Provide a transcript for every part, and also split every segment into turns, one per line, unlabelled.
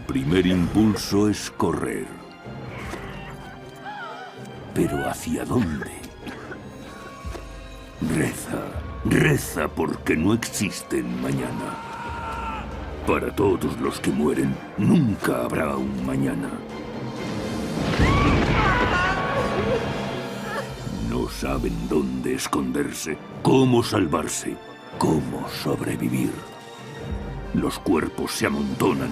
primer impulso es correr. ¿Pero hacia dónde? Reza, reza porque no existen mañana. Para todos los que mueren, nunca habrá un mañana. No saben dónde esconderse, cómo salvarse, cómo sobrevivir. Los cuerpos se amontonan.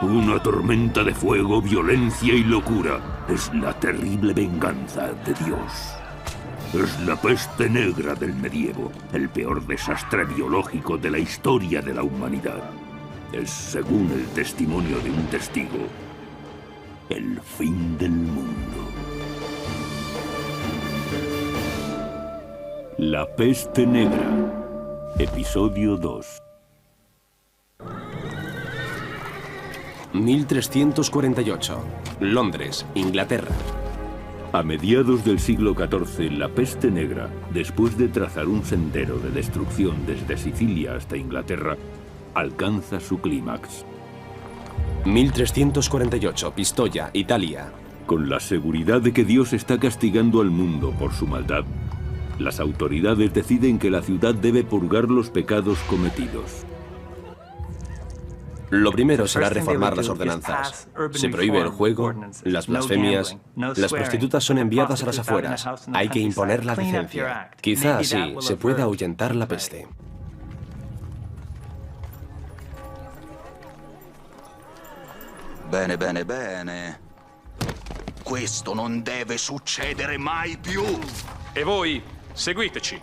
Una tormenta de fuego, violencia y locura. Es la terrible venganza de Dios. Es la peste negra del medievo, el peor desastre biológico de la historia de la humanidad. Es, según el testimonio de un testigo, el fin del mundo. La peste negra, episodio 2.
1348, Londres, Inglaterra.
A mediados del siglo XIV, la peste negra, después de trazar un sendero de destrucción desde Sicilia hasta Inglaterra, alcanza su clímax.
1348, Pistoia, Italia.
Con la seguridad de que Dios está castigando al mundo por su maldad, las autoridades deciden que la ciudad debe purgar los pecados cometidos.
Lo primero será reformar las ordenanzas. Se prohíbe el juego, las blasfemias, las prostitutas son enviadas a las afueras. Hay que imponer la decencia. Quizá así se pueda ahuyentar la peste.
Bene, bene, bene. Questo non deve succedere mai più.
E voi, seguiteci.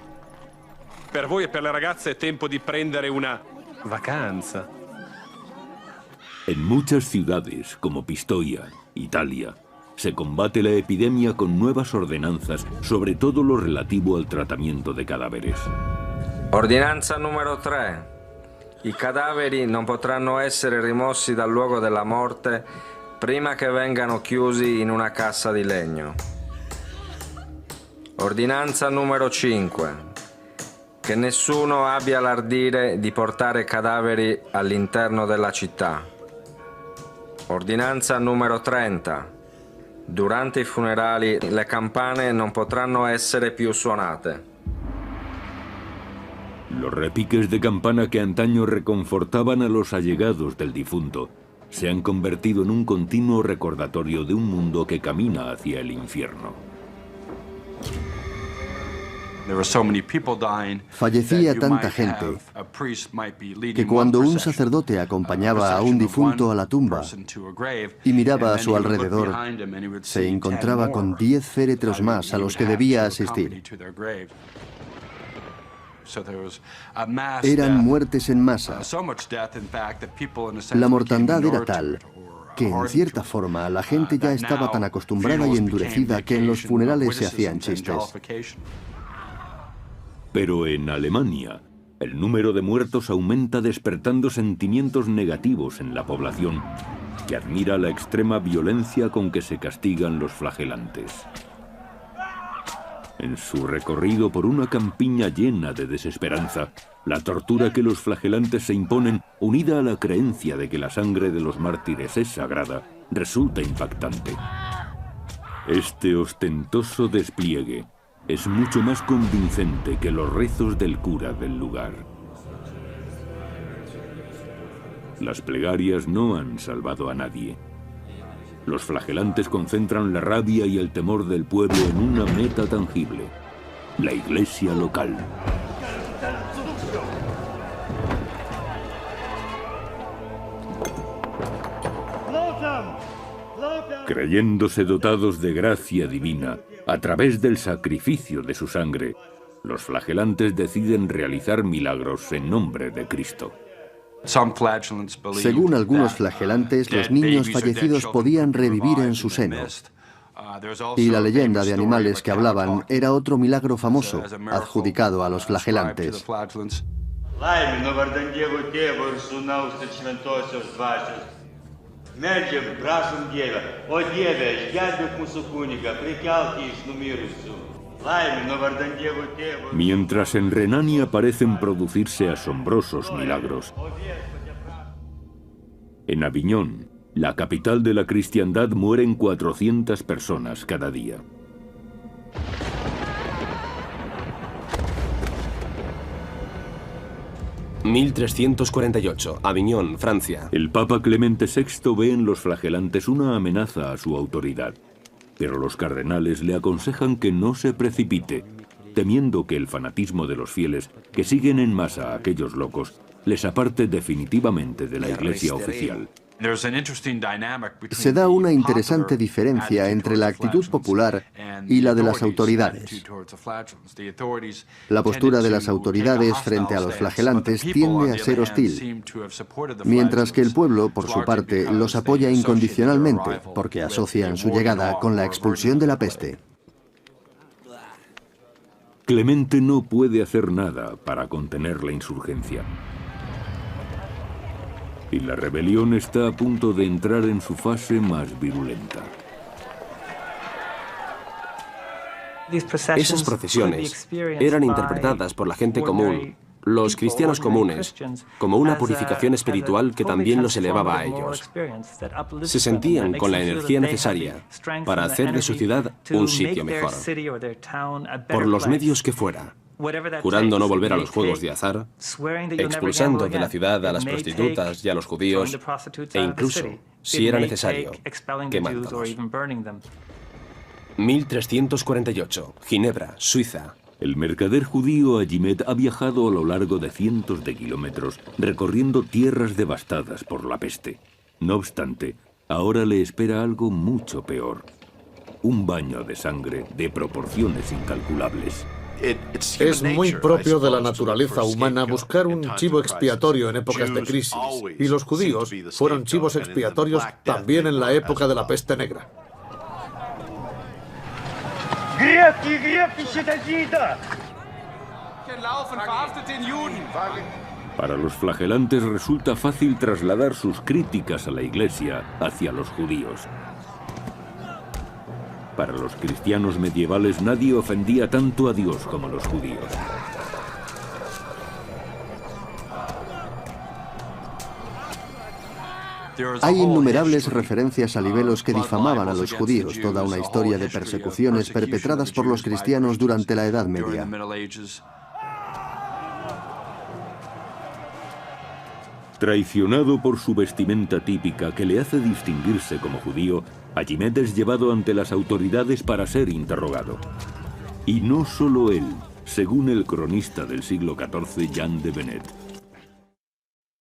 Per voi e per le ragazze è tempo di prendere una vacanza.
En muchas ciudades, como Pistoia, Italia, se combate la epidemia con nuevas ordenanzas, sobre todo lo relativo al tratamiento de cadáveres.
Ordinanza numero 3. I cadaveri non potranno essere rimossi dal luogo della morte prima che vengano chiusi in una cassa di legno. Ordinanza numero 5. Che nessuno abbia l'ardire di portare cadaveri all'interno della città. Ordinanza numero 30. Durante i funerali le campane non potranno essere più suonate.
Los repiques de campana que antaño reconfortaban a los allegados del difunto se han convertido en un continuo recordatorio de un mundo que camina hacia el infierno.
Fallecía tanta gente que cuando un sacerdote acompañaba a un difunto a la tumba y miraba a su alrededor, se encontraba con 10 féretros más a los que debía asistir. Eran muertes en masa. La mortandad era tal que, en cierta forma, la gente ya estaba tan acostumbrada y endurecida que en los funerales se hacían chistes.
Pero en Alemania, el número de muertos aumenta despertando sentimientos negativos en la población, que admira la extrema violencia con que se castigan los flagelantes. En su recorrido por una campiña llena de desesperanza, la tortura que los flagelantes se imponen, unida a la creencia de que la sangre de los mártires es sagrada, resulta impactante. Este ostentoso despliegue es mucho más convincente que los rezos del cura del lugar. Las plegarias no han salvado a nadie. Los flagelantes concentran la rabia y el temor del pueblo en una meta tangible: la iglesia local. Creyéndose dotados de gracia divina, a través del sacrificio de su sangre, los flagelantes deciden realizar milagros en nombre de Cristo.
Según algunos flagelantes, los niños fallecidos podían revivir en su seno. Y la leyenda de animales que hablaban era otro milagro famoso, adjudicado a los flagelantes.
Mientras en Renania parecen producirse asombrosos milagros, en Aviñón, La capital de la cristiandad mueren 400 personas cada día.
(1348), Aviñón, Francia.
El Papa Clemente VI ve en los flagelantes una amenaza a su autoridad, pero los cardenales le aconsejan que no se precipite, temiendo que el fanatismo de los fieles, que siguen en masa a aquellos locos, les aparte definitivamente de la Iglesia oficial.
Se da una interesante diferencia entre la actitud popular y la de las autoridades. La postura de las autoridades frente a los flagelantes tiende a ser hostil, mientras que el pueblo, por su parte, los apoya incondicionalmente, porque asocian su llegada con la expulsión de la peste.
Clemente no puede hacer nada para contener la insurgencia. Y la rebelión está a punto de entrar en su fase más virulenta.
Esas procesiones eran interpretadas por la gente común, los cristianos comunes, como una purificación espiritual que también los elevaba a ellos. Se sentían con la energía necesaria para hacer de su ciudad un sitio mejor, por los medios que fuera, jurando no volver a los juegos de azar, expulsando de la ciudad a las prostitutas y a los judíos, e incluso, si era necesario, quemándolos. 1348, Ginebra, Suiza.
El mercader judío Agimed ha viajado a lo largo de cientos de kilómetros, recorriendo tierras devastadas por la peste. No obstante, ahora le espera algo mucho peor: un baño de sangre de proporciones incalculables.
Es muy propio de la naturaleza humana buscar un chivo expiatorio en épocas de crisis, y los judíos fueron chivos expiatorios también en la época de la peste negra.
Para los flagelantes resulta fácil trasladar sus críticas a la Iglesia hacia los judíos. Para los cristianos medievales nadie ofendía tanto a Dios como los judíos.
Hay innumerables referencias a libelos que difamaban a los judíos, toda una historia de persecuciones perpetradas por los cristianos durante la Edad Media.
Traicionado por su vestimenta típica que le hace distinguirse como judío, Agimed es llevado ante las autoridades para ser interrogado. Y no solo él, según el cronista del siglo XIV, Jean de Benet.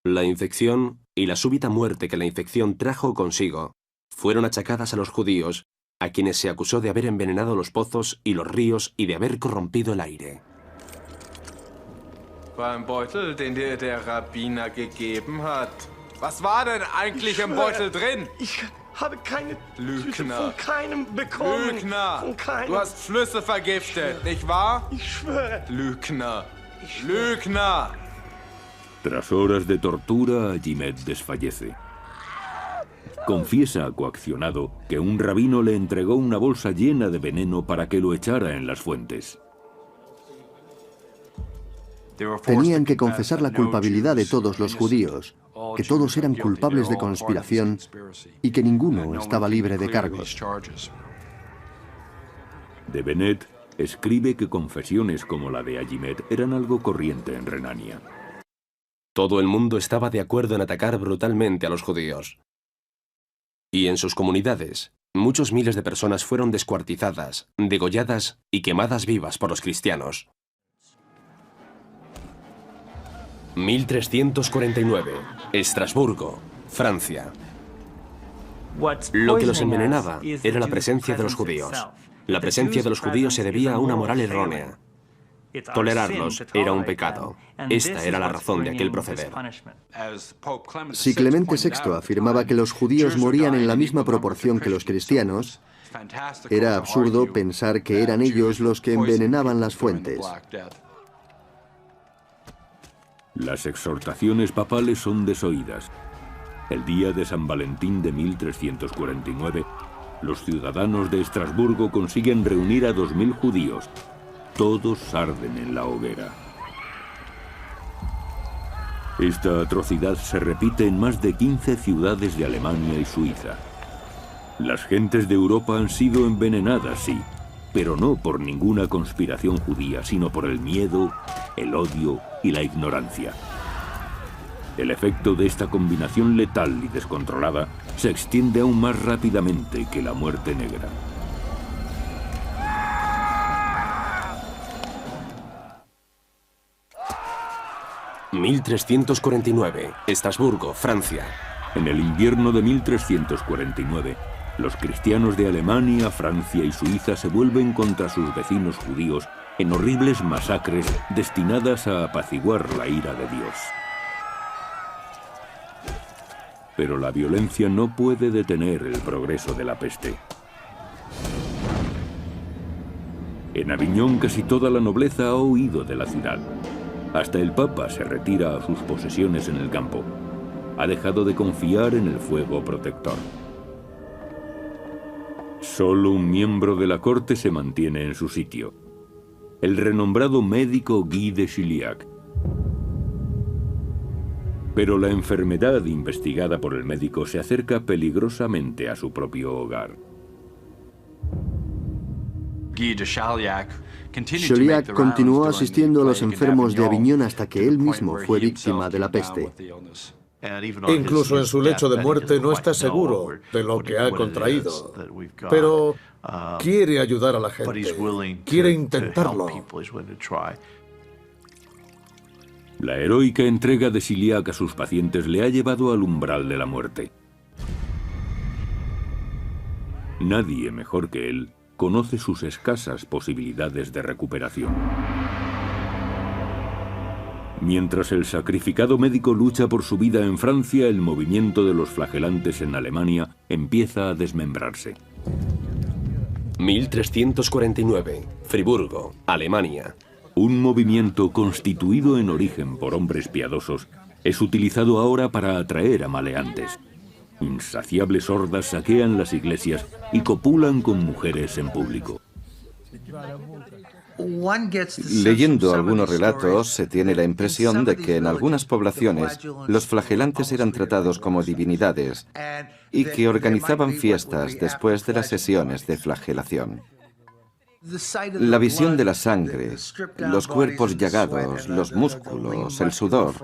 La infección y la súbita muerte que la infección trajo consigo fueron achacadas a los judíos, a quienes se acusó de haber envenenado los pozos y los ríos y de haber corrompido el aire.
Beim Beutel, den dir der Rabbiner gegeben hat. Was war denn eigentlich im Beutel drin?
Ich habe keine
Lügner.
Von keinem bekommen.
Lügner.
Von keinem.
Du hast Flüsse vergiftet, nicht wahr?
Ich schwöre.
Lügner.
Ich schwöre.
Lügner.
Tras horas de tortura, Agimed desfallece. Confiesa, coaccionado, que un rabino le entregó una bolsa llena de veneno para que lo echara en las fuentes.
Tenían que confesar la culpabilidad de todos los judíos, que todos eran culpables de conspiración y que ninguno estaba libre de cargos.
De Benet escribe que confesiones como la de Agimed eran algo corriente en Renania.
Todo el mundo estaba de acuerdo en atacar brutalmente a los judíos. Y en sus comunidades, muchos miles de personas fueron descuartizadas, degolladas y quemadas vivas por los cristianos. 1349, Estrasburgo, Francia. Lo que los envenenaba era la presencia de los judíos. La presencia de los judíos se debía a una moral errónea. Tolerarlos era un pecado. Esta era la razón de aquel proceder.
Si Clemente VI afirmaba que los judíos morían en la misma proporción que los cristianos, era absurdo pensar que eran ellos los que envenenaban las fuentes.
Las exhortaciones papales son desoídas. El día de San Valentín de 1349, los ciudadanos de Estrasburgo consiguen reunir a 2000 judíos. Todos arden en la hoguera. Esta atrocidad se repite en más de 15 ciudades de Alemania y Suiza. Las gentes de Europa han sido envenenadas, sí, pero no por ninguna conspiración judía, sino por el miedo, el odio y la ignorancia. El efecto de esta combinación letal y descontrolada se extiende aún más rápidamente que la muerte negra.
(1349) Estrasburgo, Francia.
En el invierno de 1349, los cristianos de Alemania, Francia y Suiza se vuelven contra sus vecinos judíos en horribles masacres destinadas a apaciguar la ira de Dios. Pero la violencia no puede detener el progreso de la peste. En Aviñón casi toda la nobleza ha huido de la ciudad. Hasta el Papa se retira a sus posesiones en el campo. Ha dejado de confiar en el fuego protector. Solo un miembro de la corte se mantiene en su sitio: el renombrado médico Guy de Chiliac. Pero la enfermedad investigada por el médico se acerca peligrosamente a su propio hogar.
Chauliac continuó asistiendo a los enfermos de Aviñón hasta que él mismo fue víctima de la peste.
Incluso en su lecho de muerte no está seguro de lo que ha contraído, pero quiere ayudar a la gente, quiere intentarlo.
La heroica entrega de Chiliac a sus pacientes le ha llevado al umbral de la muerte. Nadie mejor que él conoce sus escasas posibilidades de recuperación. Mientras el sacrificado médico lucha por su vida en Francia, el movimiento de los flagelantes en Alemania empieza a desmembrarse.
1349, Friburgo, Alemania.
Un movimiento constituido en origen por hombres piadosos es utilizado ahora para atraer a maleantes. Insaciables hordas saquean las iglesias y copulan con mujeres en público.
Leyendo algunos relatos, se tiene la impresión de que en algunas poblaciones los flagelantes eran tratados como divinidades y que organizaban fiestas después de las sesiones de flagelación. La visión de la sangre, los cuerpos llagados, los músculos, el sudor,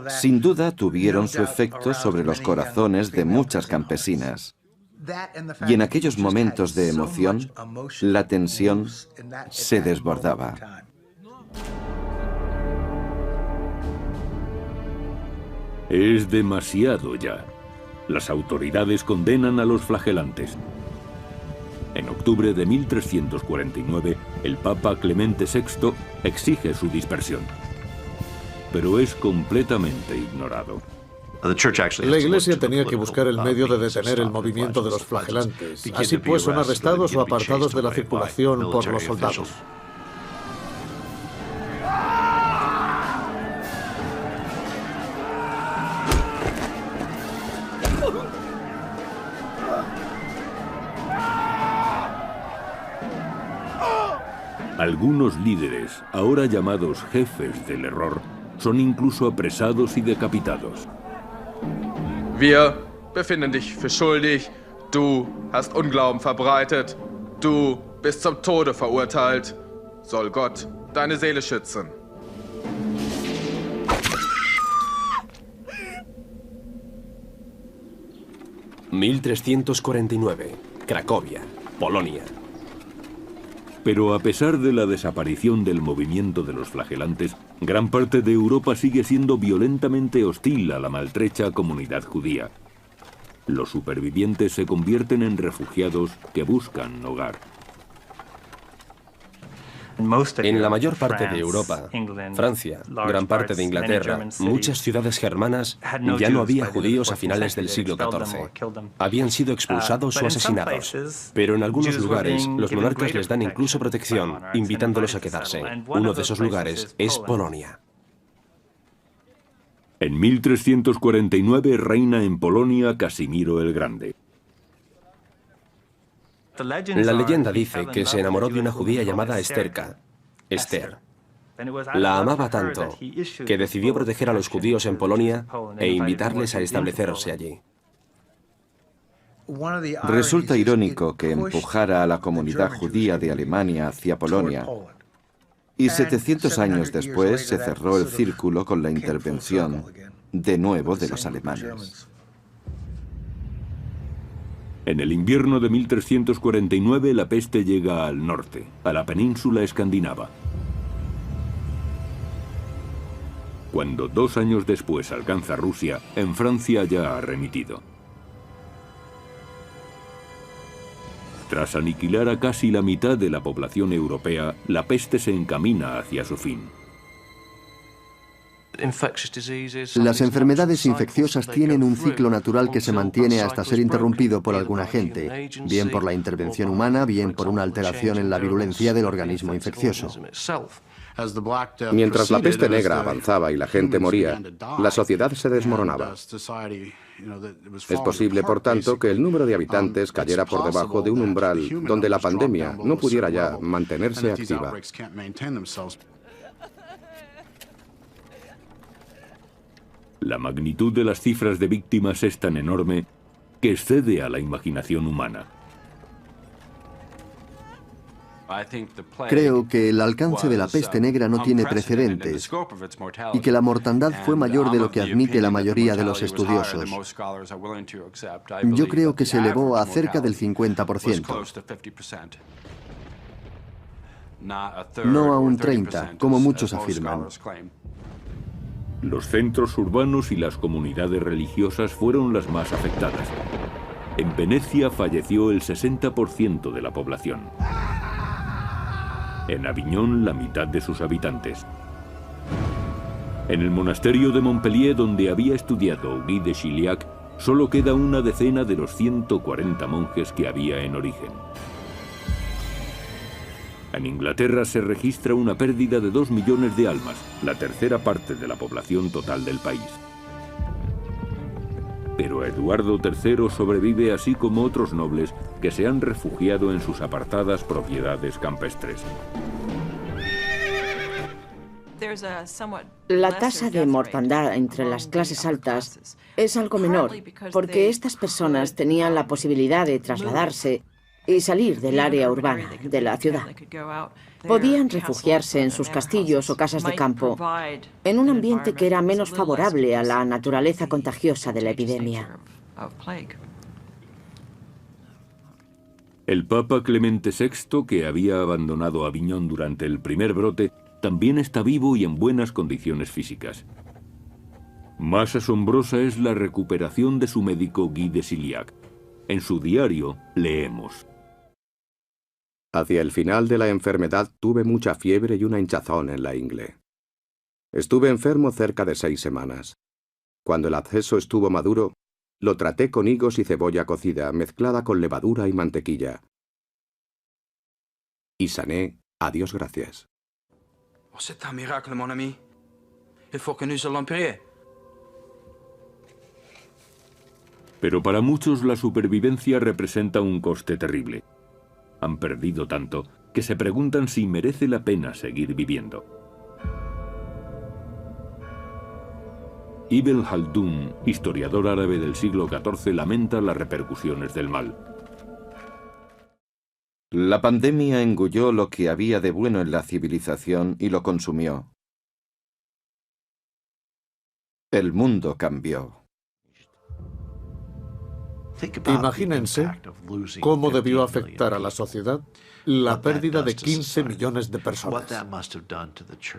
sin duda tuvieron su efecto sobre los corazones de muchas campesinas. Y en aquellos momentos de emoción, la tensión se desbordaba.
Es demasiado ya. Las autoridades condenan a los flagelantes. En octubre de 1349, el Papa Clemente VI exige su dispersión. Pero es completamente ignorado.
La Iglesia tenía que buscar el medio de detener el movimiento de los flagelantes. Así pues, son arrestados o apartados de la circulación por los soldados.
Algunos líderes, ahora llamados jefes del error, son incluso apresados y decapitados.
Wir befinden dich für schuldig. Du hast Unglauben verbreitet. Du bist zum Tode verurteilt. Soll Gott deine Seele schützen.
(1349) Cracovia, Polonia.
Pero a pesar de la desaparición del movimiento de los flagelantes, gran parte de Europa sigue siendo violentamente hostil a la maltrecha comunidad judía. Los supervivientes se convierten en refugiados que buscan hogar.
En la mayor parte de Europa, Francia, gran parte de Inglaterra, muchas ciudades germanas, ya no había judíos a finales del siglo XIV. Habían sido expulsados o asesinados. Pero en algunos lugares, los monarcas les dan incluso protección, invitándolos a quedarse. Uno de esos lugares es Polonia.
En 1349 reina en Polonia Casimiro el Grande.
La leyenda dice que se enamoró de una judía llamada Esther. La amaba tanto que decidió proteger a los judíos en Polonia e invitarles a establecerse allí.
Resulta irónico que empujara a la comunidad judía de Alemania hacia Polonia, y 700 años después se cerró el círculo con la intervención, de nuevo, de los alemanes.
En el invierno de 1349 la peste llega al norte, a la península escandinava. Cuando 2 años después alcanza Rusia, en Francia ya ha remitido. Tras aniquilar a casi la mitad de la población europea, la peste se encamina hacia su fin.
Las enfermedades infecciosas tienen un ciclo natural que se mantiene hasta ser interrumpido por algún agente, bien por la intervención humana, bien por una alteración en la virulencia del organismo infeccioso.
Mientras la peste negra avanzaba y la gente moría, la sociedad se desmoronaba. Es posible, por tanto, que el número de habitantes cayera por debajo de un umbral donde la pandemia no pudiera ya mantenerse activa.
La magnitud de las cifras de víctimas es tan enorme que excede a la imaginación humana.
Creo que el alcance de la peste negra no tiene precedentes y que la mortandad fue mayor de lo que admite la mayoría de los estudiosos. Yo creo que se elevó a cerca del 50%. No a un 30%, como muchos afirman.
Los centros urbanos y las comunidades religiosas fueron las más afectadas. En Venecia falleció el 60% de la población. En Aviñón, la mitad de sus habitantes. En el monasterio de Montpellier, donde había estudiado Guy de Chiliac, solo queda una decena de los 140 monjes que había en origen. En Inglaterra se registra una pérdida de 2 millones de almas, la tercera parte de la población total del país. Pero Eduardo III sobrevive, así como otros nobles que se han refugiado en sus apartadas propiedades campestres.
La tasa de mortandad entre las clases altas es algo menor, porque estas personas tenían la posibilidad de trasladarse y salir del área urbana, de la ciudad. Podían refugiarse en sus castillos o casas de campo, en un ambiente que era menos favorable a la naturaleza contagiosa de la epidemia.
El Papa Clemente VI, que había abandonado Aviñón durante el primer brote, también está vivo y en buenas condiciones físicas. Más asombrosa es la recuperación de su médico Guy de Chiliac. En su diario leemos:
hacia el final de la enfermedad tuve mucha fiebre y una hinchazón en la ingle. Estuve enfermo cerca de 6 semanas. Cuando el absceso estuvo maduro, lo traté con higos y cebolla cocida, mezclada con levadura y mantequilla. Y sané, a Dios gracias.
C'est un miracle, mon ami. Il faut que nous allons prier.
Pero para muchos la supervivencia representa un coste terrible. Han perdido tanto que se preguntan si merece la pena seguir viviendo. Ibn Khaldun, historiador árabe del siglo XIV, lamenta las repercusiones del mal.
La pandemia engulló lo que había de bueno en la civilización y lo consumió. El mundo cambió.
Imagínense cómo debió afectar a la sociedad la pérdida de 15 millones de personas.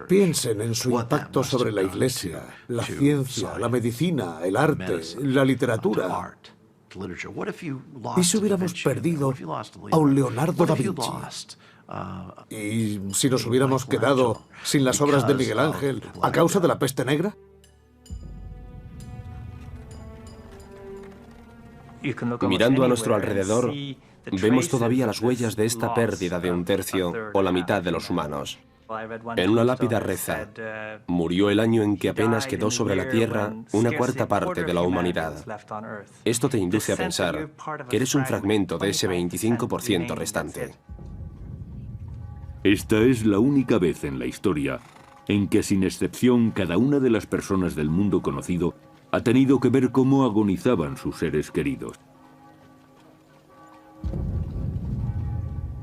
Piensen en su impacto sobre la Iglesia, la ciencia, la medicina, el arte, la literatura. ¿Y si hubiéramos perdido a un Leonardo da Vinci? ¿Y si nos hubiéramos quedado sin las obras de Miguel Ángel a causa de la peste negra?
Mirando a nuestro alrededor, vemos todavía las huellas de esta pérdida de 1/3 o la mitad de los humanos. En una lápida reza: murió el año en que apenas quedó sobre la tierra 1/4 parte de la humanidad. Esto te induce a pensar que eres un fragmento de ese 25% restante.
Esta es la única vez en la historia en que sin excepción cada una de las personas del mundo conocido ha tenido que ver cómo agonizaban sus seres queridos.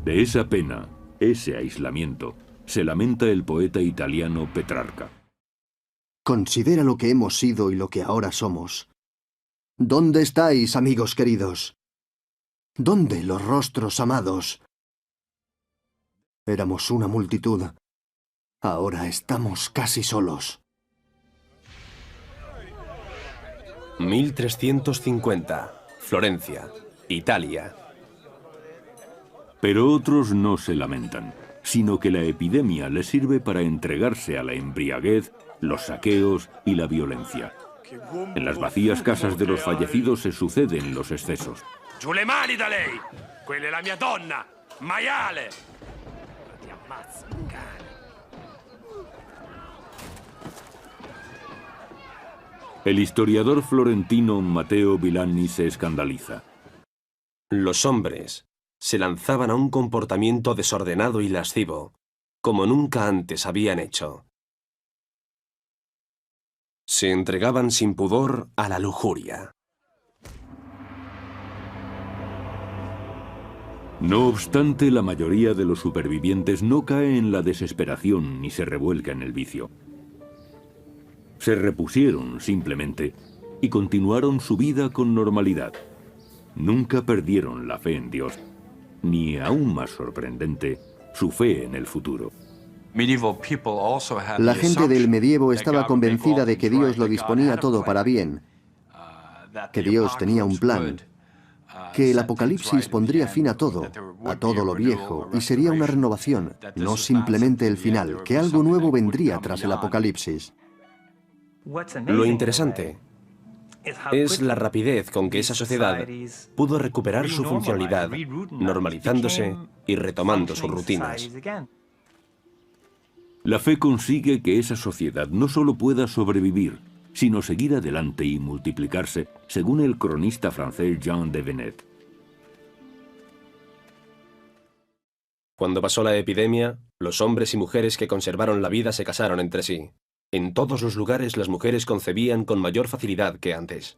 De esa pena, ese aislamiento, se lamenta el poeta italiano Petrarca.
Considera lo que hemos sido y lo que ahora somos. ¿Dónde estáis, amigos queridos? ¿Dónde los rostros amados? Éramos una multitud. Ahora estamos casi solos.
1350. Florencia, Italia.
Pero otros no se lamentan, sino que la epidemia les sirve para entregarse a la embriaguez, los saqueos y la violencia. En las vacías casas de los fallecidos se suceden los excesos.
Giù le mani da lei! Quella è la mia donna! Maiale! Ti ammazzo, cane!
El historiador florentino Matteo Villani se escandaliza.
Los hombres se lanzaban a un comportamiento desordenado y lascivo, como nunca antes habían hecho. Se entregaban sin pudor a la lujuria.
No obstante, la mayoría de los supervivientes no cae en la desesperación ni se revuelca en el vicio. Se repusieron simplemente y continuaron su vida con normalidad. Nunca perdieron la fe en Dios, ni, aún más sorprendente, su fe en el futuro.
La gente del medievo estaba convencida de que Dios lo disponía todo para bien, que Dios tenía un plan, que el Apocalipsis pondría fin a todo lo viejo, y sería una renovación, no simplemente el final, que algo nuevo vendría tras el Apocalipsis.
Lo interesante es la rapidez con que esa sociedad pudo recuperar su funcionalidad, normalizándose y retomando sus rutinas.
La fe consigue que esa sociedad no solo pueda sobrevivir, sino seguir adelante y multiplicarse, según el cronista francés Jean de Venette.
Cuando pasó la epidemia, los hombres y mujeres que conservaron la vida se casaron entre sí. En todos los lugares las mujeres concebían con mayor facilidad que antes.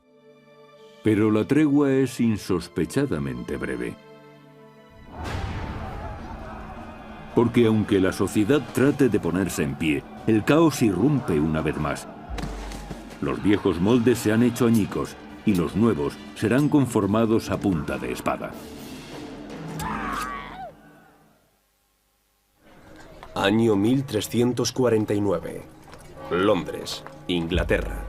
Pero la tregua es insospechadamente breve. Porque aunque la sociedad trate de ponerse en pie, el caos irrumpe una vez más. Los viejos moldes se han hecho añicos y los nuevos serán conformados a punta de espada.
Año 1349. Londres, Inglaterra.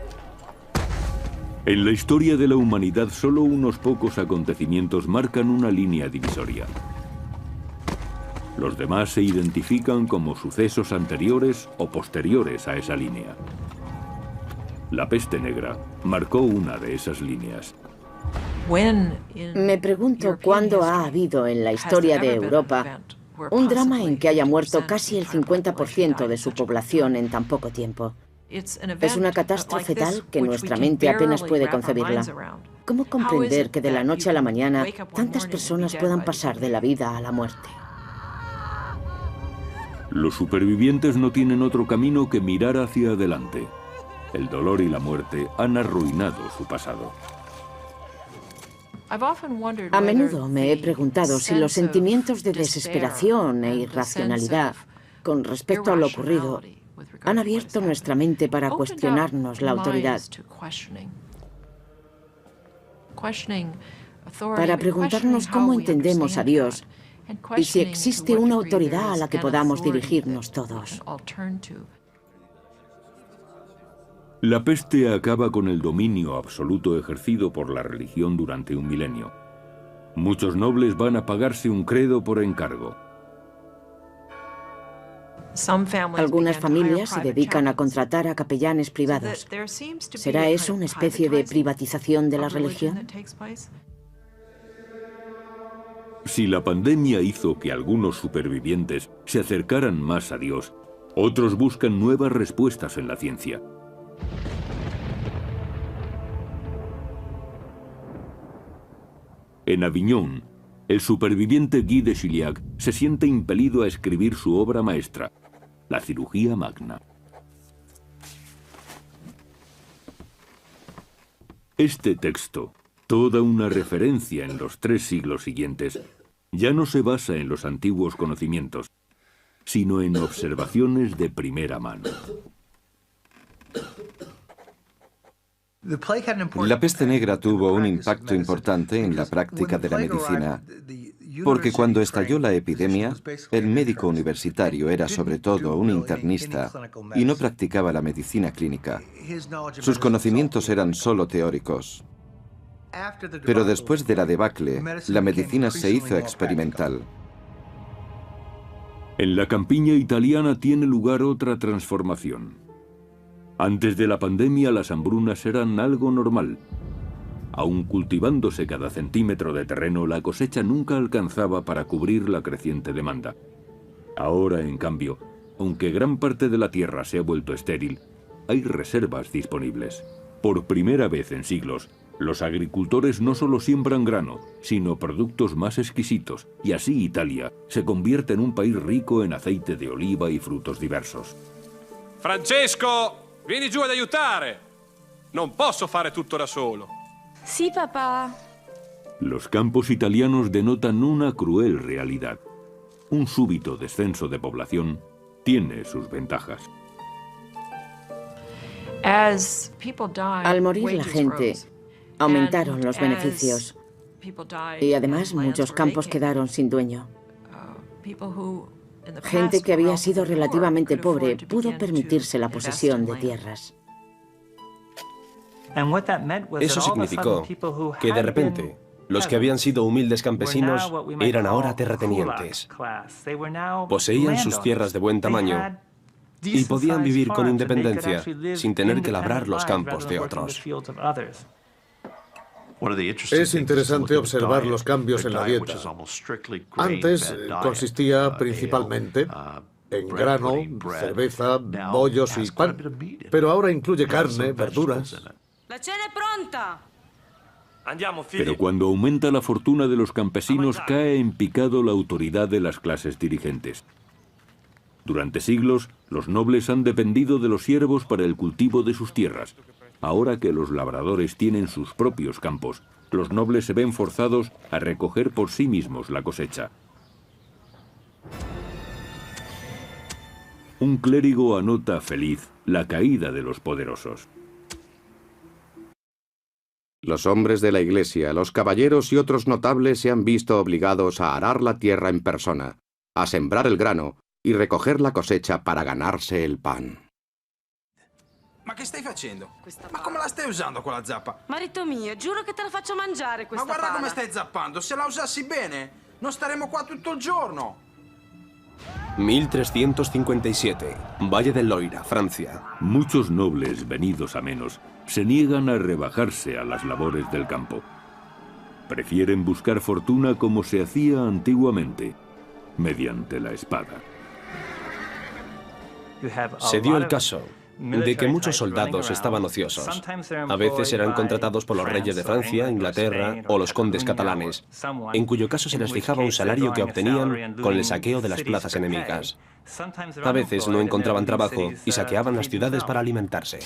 En la historia de la humanidad, solo unos pocos acontecimientos marcan una línea divisoria. Los demás se identifican como sucesos anteriores o posteriores a esa línea. La peste negra marcó una de esas líneas.
Me pregunto cuándo ha habido en la historia de Europa un drama en que haya muerto casi el 50% de su población en tan poco tiempo. Es una catástrofe tal que nuestra mente apenas puede concebirla. ¿Cómo comprender que de la noche a la mañana tantas personas puedan pasar de la vida a la muerte?
Los supervivientes no tienen otro camino que mirar hacia adelante. El dolor y la muerte han arruinado su pasado.
A menudo me he preguntado si los sentimientos de desesperación e irracionalidad con respecto a lo ocurrido han abierto nuestra mente para cuestionarnos la autoridad, para preguntarnos cómo entendemos a Dios y si existe una autoridad a la que podamos dirigirnos todos.
La peste acaba con el dominio absoluto ejercido por la religión durante un milenio. Muchos nobles van a pagarse un credo por encargo.
Algunas familias se dedican a contratar a capellanes privados. ¿Será eso una especie de privatización de la religión?
Si la pandemia hizo que algunos supervivientes se acercaran más a Dios, otros buscan nuevas respuestas en la ciencia. En Aviñón, el superviviente Guy de Chilliac se siente impelido a escribir su obra maestra, La cirugía magna. Este texto, toda una referencia en los 3 siglos siguientes, ya no se basa en los antiguos conocimientos, sino en observaciones de primera mano.
La peste negra tuvo un impacto importante en la práctica de la medicina, porque cuando estalló la epidemia, el médico universitario era sobre todo un internista y no practicaba la medicina clínica. Sus conocimientos eran solo teóricos. Pero después de la debacle, la medicina se hizo experimental.
En la campiña italiana tiene lugar otra transformación. Antes de la pandemia, las hambrunas eran algo normal. Aun cultivándose cada centímetro de terreno, la cosecha nunca alcanzaba para cubrir la creciente demanda. Ahora, en cambio, aunque gran parte de la tierra se ha vuelto estéril, hay reservas disponibles. Por primera vez en siglos, los agricultores no solo siembran grano, sino productos más exquisitos, y así Italia se convierte en un país rico en aceite de oliva y frutos diversos.
Francesco, vieni giù ad aiutare! Non posso fare tutto da solo.
Sí, papá.
Los campos italianos denotan una cruel realidad. Un súbito descenso de población tiene sus ventajas.
Al morir la gente, aumentaron los beneficios. Y además muchos campos quedaron sin dueño. Gente que había sido relativamente pobre pudo permitirse la posesión de tierras.
Eso significó que de repente los que habían sido humildes campesinos eran ahora terratenientes. Poseían sus tierras de buen tamaño y podían vivir con independencia sin tener que labrar los campos de otros.
Es interesante observar los cambios en la dieta. Antes consistía principalmente en grano, cerveza, bollos y pan, pero ahora incluye carne, verduras.
La cena è pronta.
Pero cuando aumenta la fortuna de los campesinos, cae en picado la autoridad de las clases dirigentes. Durante siglos, los nobles han dependido de los siervos para el cultivo de sus tierras. Ahora que los labradores tienen sus propios campos, los nobles se ven forzados a recoger por sí mismos la cosecha. Un clérigo anota feliz la caída de los poderosos.
Los hombres de la Iglesia, los caballeros y otros notables se han visto obligados a arar la tierra en persona, a sembrar el grano y recoger la cosecha para ganarse el pan.
Ma che stai facendo? Ma come la stai usando quella zappa?
Marito mio, giuro che te la faccio mangiare questa
Ma guarda
pala.
come stai zappando, se la usassi bene, non staremo qua tutto il giorno.
1357, Valle del Loira, Francia.
Muchos nobles, venidos a menos, se niegan a rebajarse a las labores del campo. Prefieren buscar fortuna como se hacía antiguamente, mediante la espada.
Se dio el caso de que muchos soldados estaban ociosos. A veces eran contratados por los reyes de Francia, Inglaterra o los condes catalanes, en cuyo caso se les fijaba un salario que obtenían con el saqueo de las plazas enemigas. A veces no encontraban trabajo y saqueaban las ciudades para alimentarse.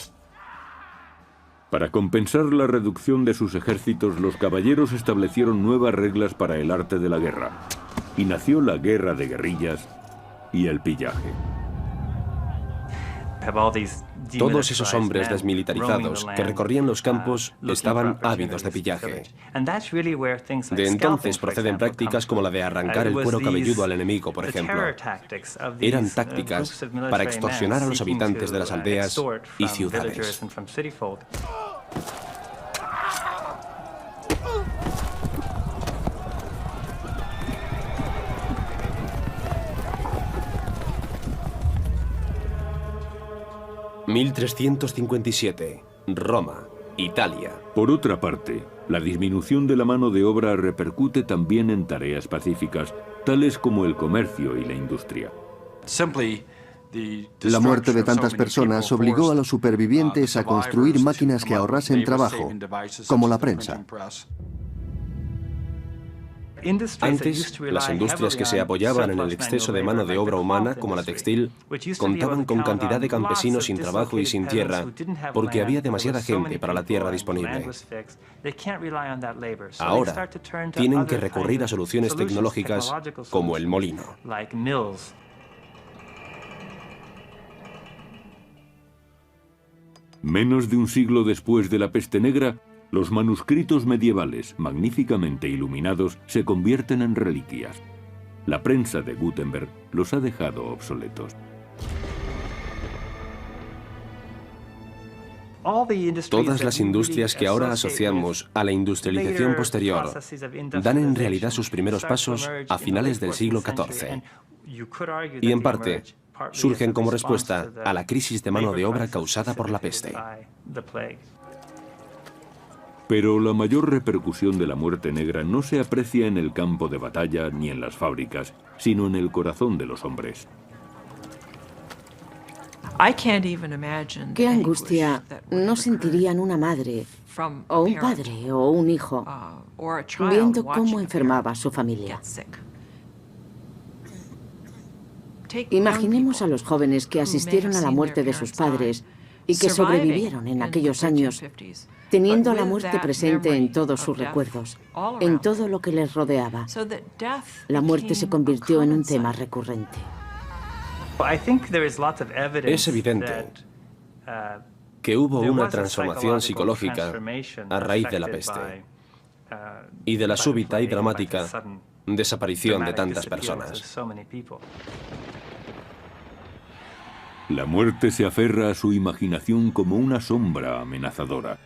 Para compensar la reducción de sus ejércitos, los caballeros establecieron nuevas reglas para el arte de la guerra, y nació la guerra de guerrillas y el pillaje.
Todos esos hombres desmilitarizados que recorrían los campos estaban ávidos de pillaje. De entonces proceden prácticas como la de arrancar el cuero cabelludo al enemigo, por ejemplo. Eran tácticas para extorsionar a los habitantes de las aldeas y ciudades. ...1357... Roma, Italia.
Por otra parte, la disminución de la mano de obra repercute también en tareas pacíficas, tales como el comercio y la industria.
La muerte de tantas personas obligó a los supervivientes a construir máquinas que ahorrasen trabajo, como la prensa.
Antes, las industrias que se apoyaban en el exceso de mano de obra humana, como la textil, contaban con cantidad de campesinos sin trabajo y sin tierra, porque había demasiada gente para la tierra disponible. Ahora, tienen que recurrir a soluciones tecnológicas como el molino.
Menos de un siglo después de la peste negra, los manuscritos medievales, magníficamente iluminados, se convierten en reliquias. La prensa de Gutenberg los ha dejado obsoletos.
Todas las industrias que ahora asociamos a la industrialización posterior dan en realidad sus primeros pasos a finales del siglo XIV. Y en parte, surgen como respuesta a la crisis de mano de obra causada por la peste.
Pero la mayor repercusión de la muerte negra no se aprecia en el campo de batalla ni en las fábricas, sino en el corazón de los hombres.
¿Qué angustia no sentirían una madre, o un padre, o un hijo, viendo cómo enfermaba su familia? Imaginemos a los jóvenes que asistieron a la muerte de sus padres y que sobrevivieron en aquellos años, teniendo a la muerte presente en todos sus recuerdos, en todo lo que les rodeaba. La muerte se convirtió en un tema recurrente.
Es evidente que hubo una transformación psicológica a raíz de la peste y de la súbita y dramática desaparición de tantas personas.
La muerte se aferra a su imaginación como una sombra amenazadora.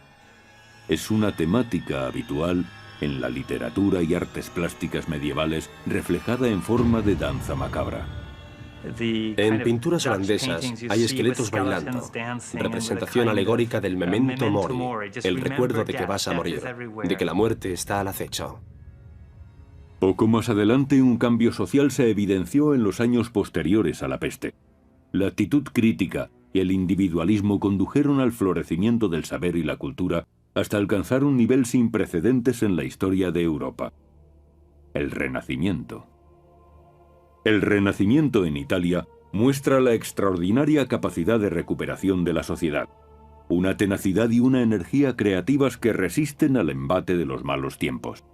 Es una temática habitual en la literatura y artes plásticas medievales reflejada en forma de danza macabra.
En pinturas holandesas hay esqueletos bailando, representación alegórica del memento mori, el recuerdo de que vas a morir, de que la muerte está al acecho.
Poco más adelante, un cambio social se evidenció en los años posteriores a la peste. La actitud crítica y el individualismo condujeron al florecimiento del saber y la cultura hasta alcanzar un nivel sin precedentes en la historia de Europa. El Renacimiento. El Renacimiento en Italia muestra la extraordinaria capacidad de recuperación de la sociedad, una tenacidad y una energía creativas que resisten al embate de los malos tiempos.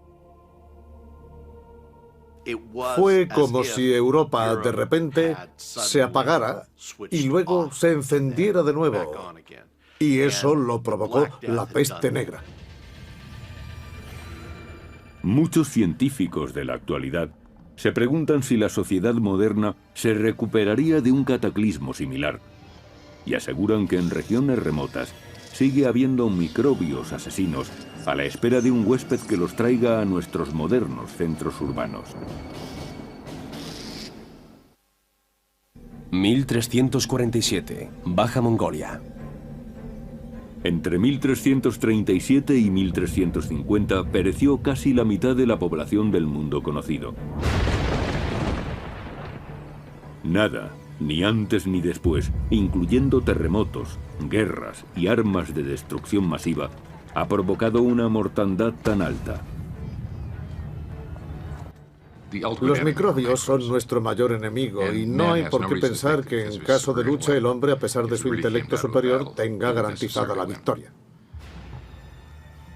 Fue como si Europa de repente se apagara y luego se encendiera de nuevo. Y eso lo provocó la peste negra.
Muchos científicos de la actualidad se preguntan si la sociedad moderna se recuperaría de un cataclismo similar y aseguran que en regiones remotas sigue habiendo microbios asesinos a la espera de un huésped que los traiga a nuestros modernos centros urbanos.
1347, Baja Mongolia.
Entre 1337 y 1350 pereció casi la mitad de la población del mundo conocido. Nada, ni antes ni después, incluyendo terremotos, guerras y armas de destrucción masiva, ha provocado una mortandad tan alta.
Los microbios son nuestro mayor enemigo y no hay por qué pensar que en caso de lucha el hombre, a pesar de su intelecto superior, tenga garantizada la victoria.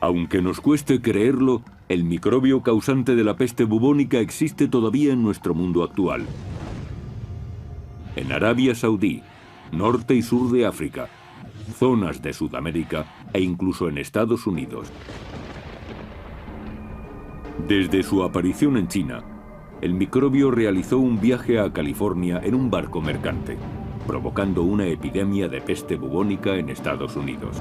Aunque nos cueste creerlo, el microbio causante de la peste bubónica existe todavía en nuestro mundo actual. En Arabia Saudí, norte y sur de África, zonas de Sudamérica e incluso en Estados Unidos. Desde su aparición en China, el microbio realizó un viaje a California en un barco mercante, provocando una epidemia de peste bubónica en Estados Unidos.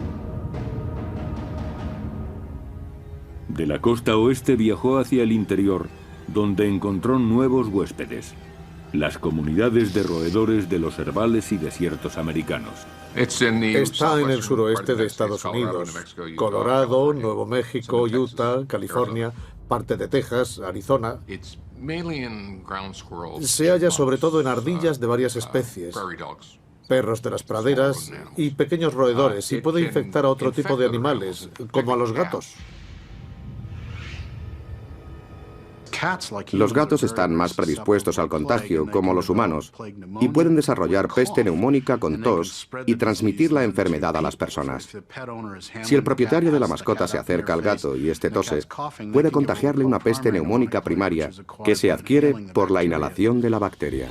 De la costa oeste viajó hacia el interior, donde encontró nuevos huéspedes, las comunidades de roedores de los herbales y desiertos americanos.
Está en el suroeste de Estados Unidos, Colorado, Nuevo México, Utah, California, parte de Texas, Arizona. Se halla sobre todo en ardillas de varias especies, perros de las praderas y pequeños roedores, y puede infectar a otro tipo de animales, como a los gatos.
Los gatos están más predispuestos al contagio, como los humanos, y pueden desarrollar peste neumónica con tos y transmitir la enfermedad a las personas. Si el propietario de la mascota se acerca al gato y este tose, puede contagiarle una peste neumónica primaria que se adquiere por la inhalación de la bacteria.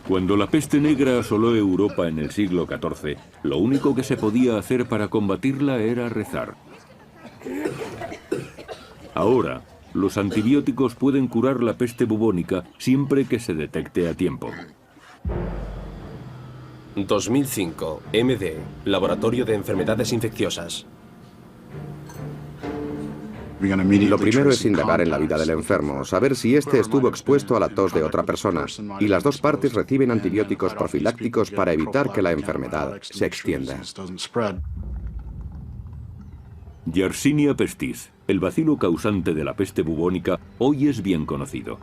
Cuando la peste negra asoló Europa en el siglo XIV, lo único que se podía hacer para combatirla era rezar. Ahora, los antibióticos pueden curar la peste bubónica siempre que se detecte a tiempo.
2005, MD, Laboratorio de Enfermedades Infecciosas.
Lo primero es indagar en la vida del enfermo, saber si éste estuvo expuesto a la tos de otra persona, y las dos partes reciben antibióticos profilácticos para evitar que la enfermedad se extienda.
Yersinia pestis, el bacilo causante de la peste bubónica, hoy es bien conocido.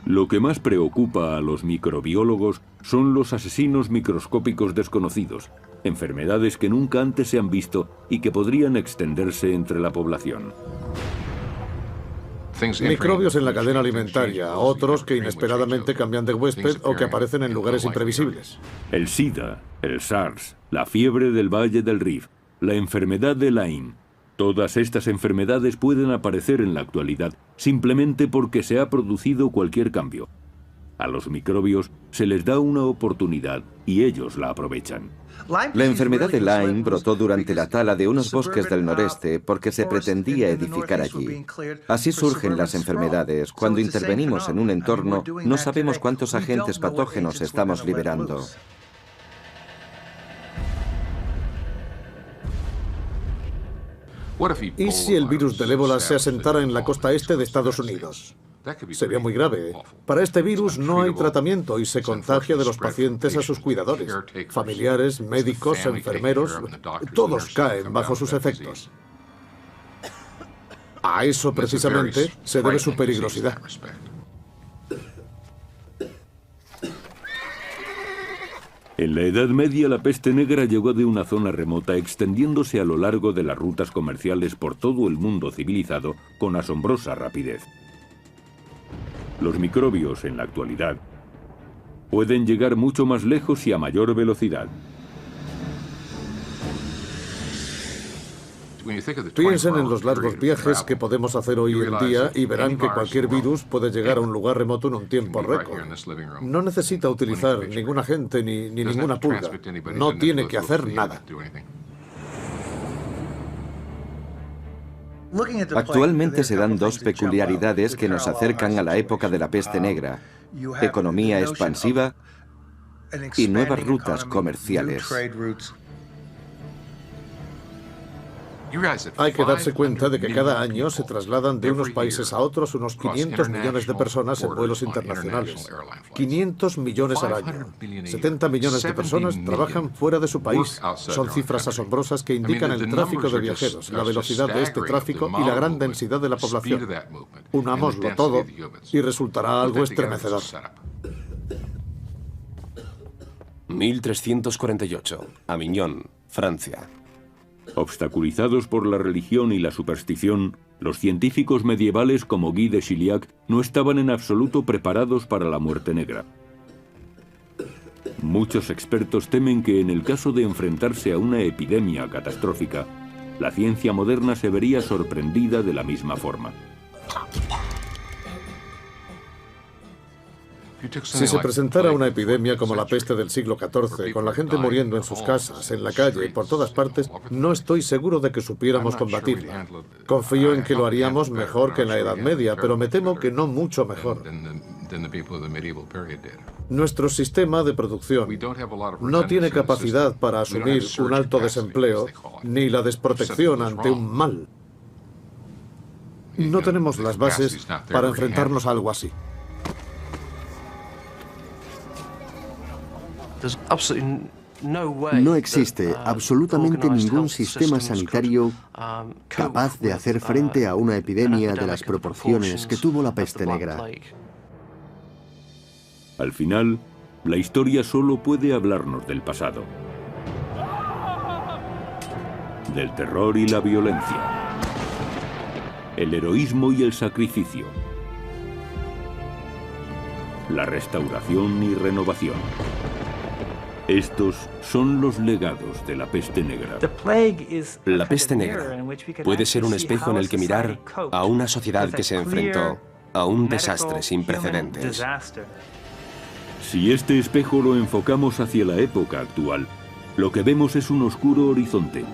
Lo que más preocupa a los microbiólogos son los asesinos microscópicos desconocidos, enfermedades que nunca antes se han visto y que podrían extenderse entre la población.
Microbios en la cadena alimentaria, otros que inesperadamente cambian de huésped o que aparecen en lugares imprevisibles.
El SIDA, el SARS, la fiebre del Valle del Rift, la enfermedad de Lyme. Todas estas enfermedades pueden aparecer en la actualidad simplemente porque se ha producido cualquier cambio. A los microbios se les da una oportunidad y ellos la aprovechan.
La enfermedad de Lyme brotó durante la tala de unos bosques del noreste porque se pretendía edificar allí. Así surgen las enfermedades. Cuando intervenimos en un entorno, no sabemos cuántos agentes patógenos estamos liberando.
¿Y si el virus del ébola se asentara en la costa este de Estados Unidos? Sería muy grave. Para este virus no hay tratamiento y se contagia de los pacientes a sus cuidadores. Familiares, médicos, enfermeros, todos caen bajo sus efectos. A eso precisamente se debe su peligrosidad.
En la Edad Media la peste negra llegó de una zona remota extendiéndose a lo largo de las rutas comerciales por todo el mundo civilizado con asombrosa rapidez. Los microbios, en la actualidad, pueden llegar mucho más lejos y a mayor velocidad.
Piensen en los largos viajes que podemos hacer hoy en día y verán que cualquier virus puede llegar a un lugar remoto en un tiempo récord. No necesita utilizar ningún agente ni ninguna pulga. No tiene que hacer nada.
Actualmente se dan dos peculiaridades que nos acercan a la época de la peste negra: economía expansiva y nuevas rutas comerciales.
Hay que darse cuenta de que cada año se trasladan de unos países a otros unos 500 millones de personas en vuelos internacionales. 500 millones al año. 70 millones de personas trabajan fuera de su país. Son cifras asombrosas que indican el tráfico de viajeros, la velocidad de este tráfico y la gran densidad de la población. Unámoslo todo y resultará algo estremecedor.
1348, Aviñón, Francia.
Obstaculizados por la religión y la superstición, los científicos medievales como Guy de Chiliac no estaban en absoluto preparados para la muerte negra. Muchos expertos temen que en el caso de enfrentarse a una epidemia catastrófica, la ciencia moderna se vería sorprendida de la misma forma.
Si se presentara una epidemia como la peste del siglo XIV, con la gente muriendo en sus casas, en la calle, por todas partes, no estoy seguro de que supiéramos combatirla. Confío en que lo haríamos mejor que en la Edad Media, pero me temo que no mucho mejor. Nuestro sistema de producción no tiene capacidad para asumir un alto desempleo ni la desprotección ante un mal. No tenemos las bases para enfrentarnos a algo así.
No existe absolutamente ningún sistema sanitario capaz de hacer frente a una epidemia de las proporciones que tuvo la peste negra.
Al final, la historia solo puede hablarnos del pasado. del terror y la violencia, el heroísmo y el sacrificio, la restauración y renovación. Estos son los legados de la peste negra.
La peste negra puede ser un espejo en el que mirar a una sociedad que se enfrentó a un desastre sin precedentes.
Si este espejo lo enfocamos hacia la época actual, lo que vemos es un oscuro horizonte,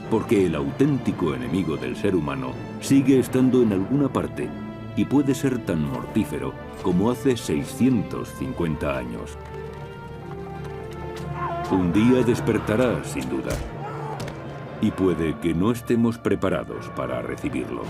porque el auténtico enemigo del ser humano sigue estando en alguna parte y puede ser tan mortífero como hace 650 años. Un día despertará, sin duda, y puede que no estemos preparados para recibirlo.